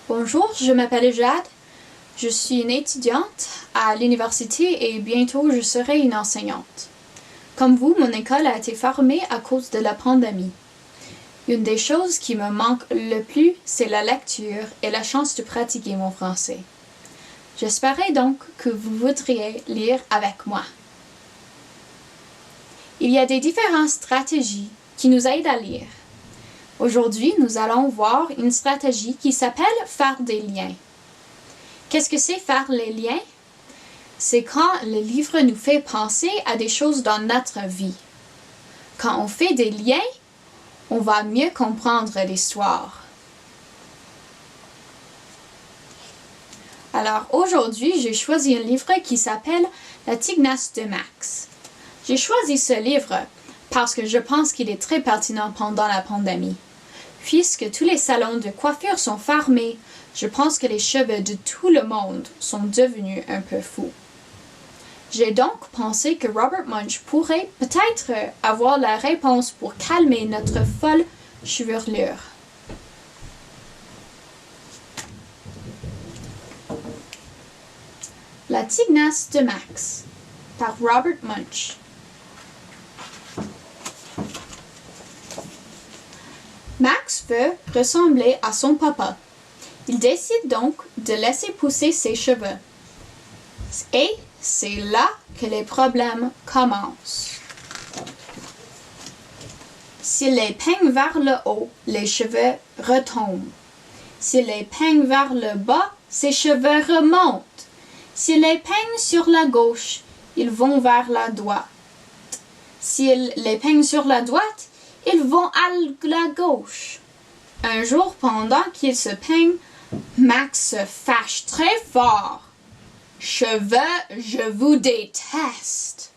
Bonjour, je m'appelle Jade. Je suis une étudiante à l'université et bientôt je serai une enseignante. Comme vous, mon école a été fermée à cause de la pandémie. Une des choses qui me manque le plus, c'est la lecture et la chance de pratiquer mon français. J'espérais donc que vous voudriez lire avec moi. Il y a des différentes stratégies qui nous aident à lire. Aujourd'hui, nous allons voir une stratégie qui s'appelle faire des liens. Qu'est-ce que c'est faire les liens? C'est quand le livre nous fait penser à des choses dans notre vie. Quand on fait des liens, on va mieux comprendre l'histoire. Alors aujourd'hui, j'ai choisi un livre qui s'appelle La Tignasse de Max. J'ai choisi ce livre parce que je pense qu'il est très pertinent pendant la pandémie. Puisque tous les salons de coiffure sont fermés, je pense que les cheveux de tout le monde sont devenus un peu fous. J'ai donc pensé que Robert Munsch pourrait peut-être avoir la réponse pour calmer notre folle chevelure. La Tignasse de Max par Robert Munsch. Max veut ressembler à son papa. Il décide donc de laisser pousser ses cheveux. Et c'est là que les problèmes commencent. S'il les peigne vers le haut, les cheveux retombent. S'il les peigne vers le bas, ses cheveux remontent. S'il les peigne sur la gauche, ils vont vers la droite. S'il les peigne sur la droite, ils vont à la gauche. Un jour, pendant qu'il se peigne, Max se fâche très fort. Cheveux, je vous déteste.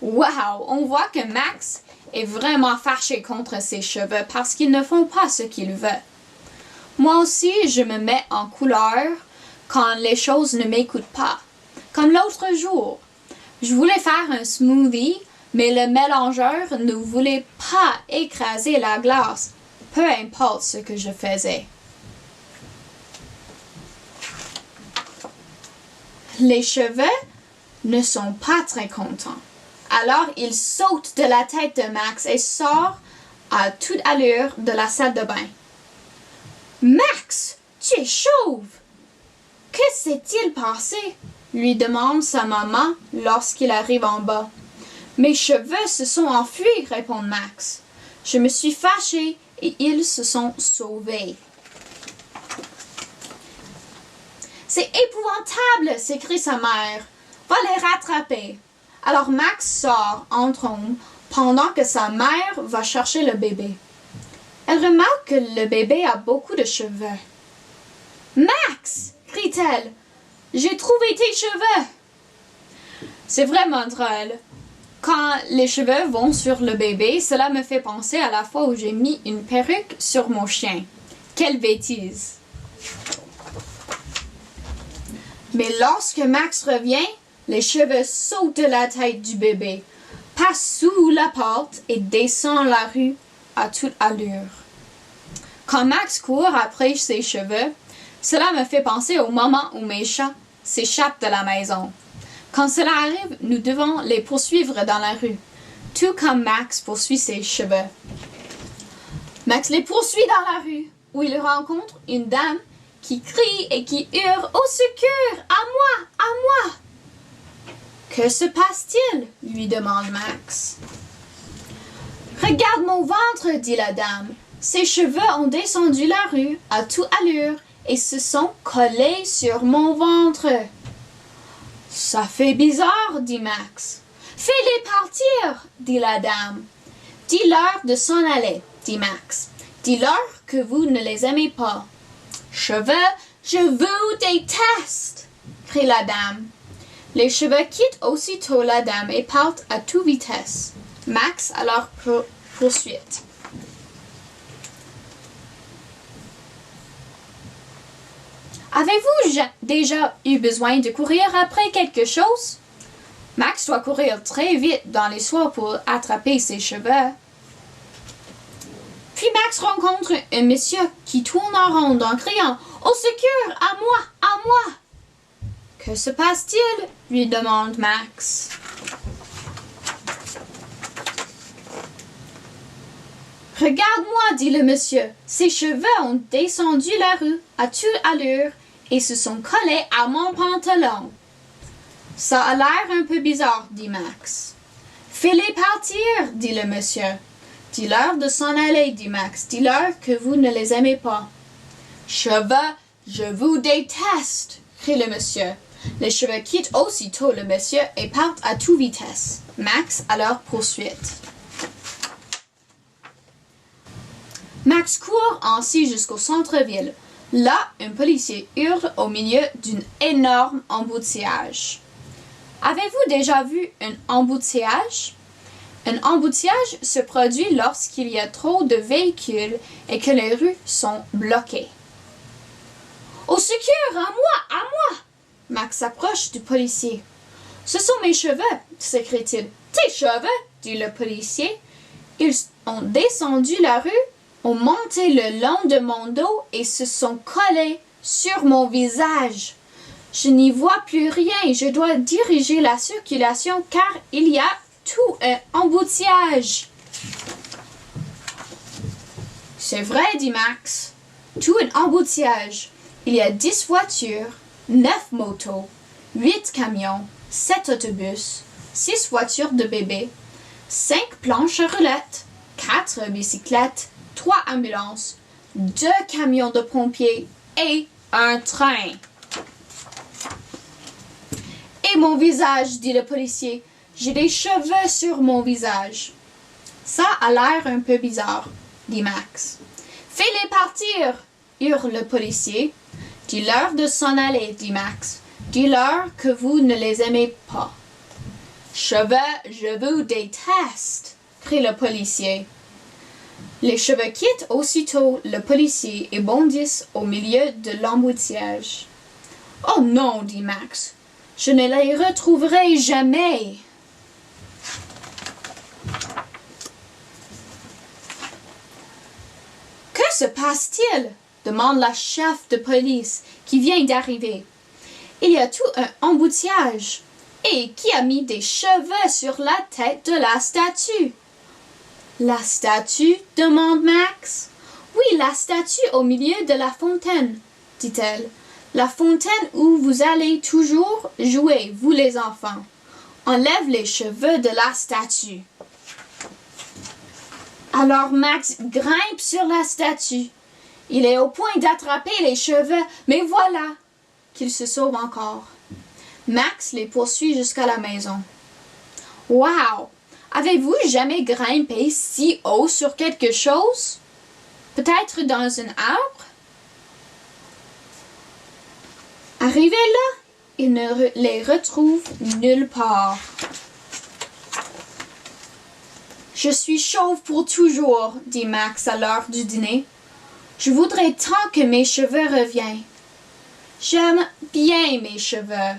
Wow, on voit que Max est vraiment fâché contre ses cheveux parce qu'ils ne font pas ce qu'il veut. Moi aussi, je me mets en couleur quand les choses ne m'écoutent pas. Comme l'autre jour, je voulais faire un smoothie, mais le mélangeur ne voulait pas écraser la glace, peu importe ce que je faisais. Les cheveux ne sont pas très contents. Alors, il saute de la tête de Max et sort à toute allure de la salle de bain. « Max, tu es chauve! Que s'est-il passé? » lui demande sa maman lorsqu'il arrive en bas. « Mes cheveux se sont enfuis, » répond Max. « Je me suis fâché et ils se sont sauvés. » « C'est épouvantable, » s'écrie sa mère. « Va les rattraper. » Alors Max sort en trombe pendant que sa mère va chercher le bébé. Elle remarque que le bébé a beaucoup de cheveux. « Max !» crie-t-elle. « J'ai trouvé tes cheveux !» C'est vraiment drôle. Quand les cheveux vont sur le bébé, cela me fait penser à la fois où j'ai mis une perruque sur mon chien. Quelle bêtise! Mais lorsque Max revient, les cheveux sautent de la tête du bébé, passent sous la porte et descendent la rue à toute allure. Quand Max court après ses cheveux, cela me fait penser au moment où mes chats s'échappent de la maison. Quand cela arrive, nous devons les poursuivre dans la rue, tout comme Max poursuit ses cheveux. Max les poursuit dans la rue, où il rencontre une dame qui crie et qui hurle « Au secours! À moi! À moi! » « Que se passe-t-il? » lui demande Max. « Regarde mon ventre, » dit la dame. « Ses cheveux ont descendu la rue à toute allure et se sont collés sur mon ventre. »« Ça fait bizarre, » dit Max. « Fais-les partir, » dit la dame. « Dis-leur de s'en aller, » dit Max. « Dis-leur que vous ne les aimez pas. »« Cheveux, je vous déteste, » crie la dame. Les cheveux quittent aussitôt la dame et partent à toute vitesse. Max à leur poursuite. Avez-vous déjà eu besoin de courir après quelque chose? Max doit courir très vite dans les soirs pour attraper ses cheveux. Puis Max rencontre un monsieur qui tourne en rond en criant « Au secours! À moi! À moi! » « Que se passe-t-il? » lui demande Max. « Regarde-moi, dit le monsieur. Ses cheveux ont descendu la rue à toute allure et se sont collés à mon pantalon. »« Ça a l'air un peu bizarre, dit Max. »« Fais-les partir, dit le monsieur. »« Dis-leur de s'en aller, dit Max. Dis-leur que vous ne les aimez pas. »« Cheveux, je vous déteste, crie le monsieur. Les cheveux quittent aussitôt le monsieur et partent à toute vitesse. Max à leur poursuite. Max court ainsi jusqu'au centre-ville. Là, un policier hurle au milieu d'un énorme embouteillage. Avez-vous déjà vu un embouteillage? Un embouteillage se produit lorsqu'il y a trop de véhicules et que les rues sont bloquées. Au secours, à moi, à moi! Max s'approche du policier. « Ce sont mes cheveux, » s'écrie-t-il. « Tes cheveux, » dit le policier. Ils ont descendu la rue, ont monté le long de mon dos et se sont collés sur mon visage. Je n'y vois plus rien. Je dois diriger la circulation car il y a tout un embouteillage. C'est vrai, dit Max. Tout un embouteillage. Il y a 10 voitures, 9 motos, 8 camions, 7 autobus, 6 voitures de bébé, 5 planches à roulettes, 4 bicyclettes, 3 ambulances, 2 camions de pompiers et un train. Et mon visage, dit le policier. J'ai des cheveux sur mon visage. Ça a l'air un peu bizarre, dit Max. Fais-les partir, hurle le policier. Dis-leur de s'en aller, dit Max. Dis-leur que vous ne les aimez pas. Cheveux, je vous déteste, crie le policier. Les cheveux quittent aussitôt le policier et bondissent au milieu de l'embouteillage. Oh non, dit Max, je ne les retrouverai jamais. Que se passe-t-il? Demande la chef de police qui vient d'arriver. Il y a tout un embouteillage. Et qui a mis des cheveux sur la tête de la statue? La statue? Demande Max. Oui, la statue au milieu de la fontaine, dit-elle. La fontaine où vous allez toujours jouer, vous les enfants. Enlève les cheveux de la statue. Alors Max grimpe sur la statue. Il est au point d'attraper les cheveux, mais voilà qu'il se sauve encore. Max les poursuit jusqu'à la maison. « Wow! Avez-vous jamais grimpé si haut sur quelque chose? Peut-être dans un arbre? » Arrivé là, il ne les retrouve nulle part. « Je suis chauve pour toujours, » dit Max à l'heure du dîner. « Je voudrais tant que mes cheveux reviennent. J'aime bien mes cheveux. »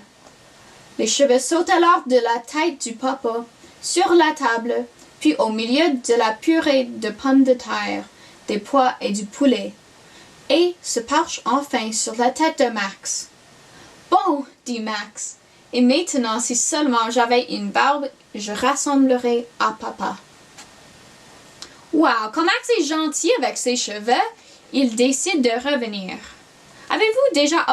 Les cheveux sautent alors de la tête du papa sur la table, puis au milieu de la purée de pommes de terre, des pois et du poulet, et se penchent enfin sur la tête de Max. « Bon, dit Max, et maintenant si seulement j'avais une barbe, je ressemblerais à papa. » Wow, quand Max est gentil avec ses cheveux, il décide de revenir. Avez-vous déjà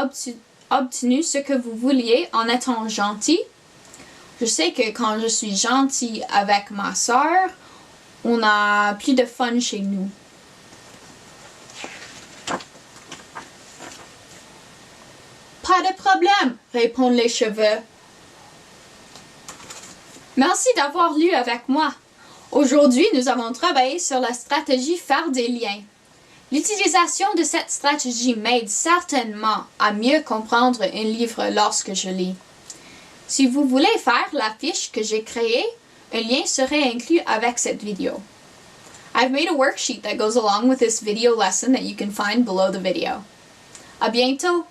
obtenu ce que vous vouliez en étant gentil? Je sais que quand je suis gentil avec ma sœur, on a plus de fun chez nous. Pas de problème, répondent les cheveux. Merci d'avoir lu avec moi. Aujourd'hui, nous avons travaillé sur la stratégie faire des liens. L'utilisation de cette stratégie m'aide certainement à mieux comprendre un livre lorsque je lis. Si vous voulez faire la fiche que j'ai créée, un lien serait inclus avec cette vidéo. I've made a worksheet that goes along with this video lesson that you can find below the video. À bientôt!